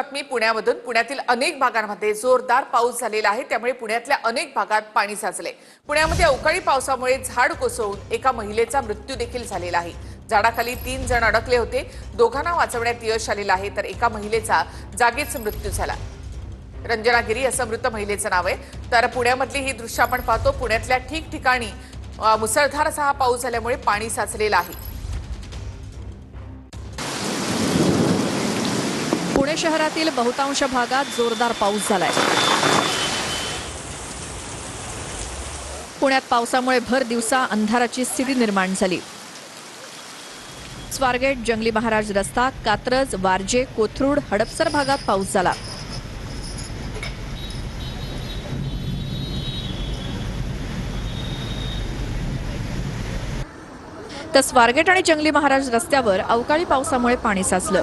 बातमी पुण्यामधून. पुण्यातील अनेक भागांमध्ये जोरदार पाऊस झालेला आहे, त्यामुळे पुण्यातल्या अनेक भागात पाणी साचले. पुण्यामध्ये अवकाळी पावसामुळे झाड कोसळून एका महिलेचा मृत्यू देखील झालेला आहे. झाडाखाली 3 जण अडकले होते. दोघांना वाचवण्यात यश आलेलं आहे, तर एका महिलेचा जागीच मृत्यू झाला. रंजना गिरी असं मृत महिलेचं नाव आहे. तर पुण्यामधली ही दृश्य आपण पाहतो. पुण्यातल्या ठिकठिकाणी मुसळधार असा हा पाऊस झाल्यामुळे पाणी साचलेलं आहे. पुणे शहरातील बहुतांश भागात जोरदार पाऊस झालाय. पुण्यात पावसामुळे भर दिवसा अंधाराची स्थिती निर्माण झाली. स्वारगेट, जंगली महाराज रस्ता, कात्रज, वारजे, कोथरूड, हडपसर भागात पाऊस झाला. तर स्वारगेट आणि जंगली महाराज रस्त्यावर अवकाळी पावसामुळे पाणी साचलं.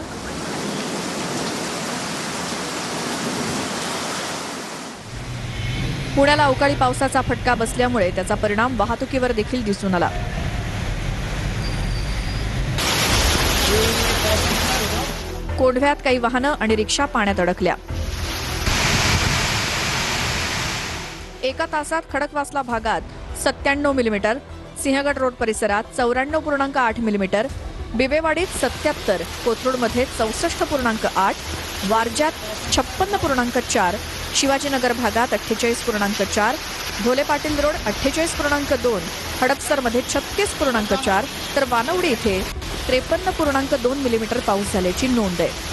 पुण्याला अवकाळी पावसाचा फटका बसल्यामुळे त्याचा परिणाम वाहतुकीवर देखील दिसून आला. कोंढव्यात काही वाहनं आणि रिक्षा पाण्यात अडकल्या. एका तासात खडकवासला भागात 97 मिलीमीटर, सिंहगड रोड परिसरात 94.8 मिलीमीटर, बिबेवाडीत 77, कोथरूडमध्ये 64.8, वारज्यात 56.4, शिवाजीनगर भागात 48.4, ढोले पाटील रोड 48.2, हडपसरमध्ये 36.4, तर वानवडी इथे 53.2 मिलीमीटर पाऊस झाल्याची नोंद आहे.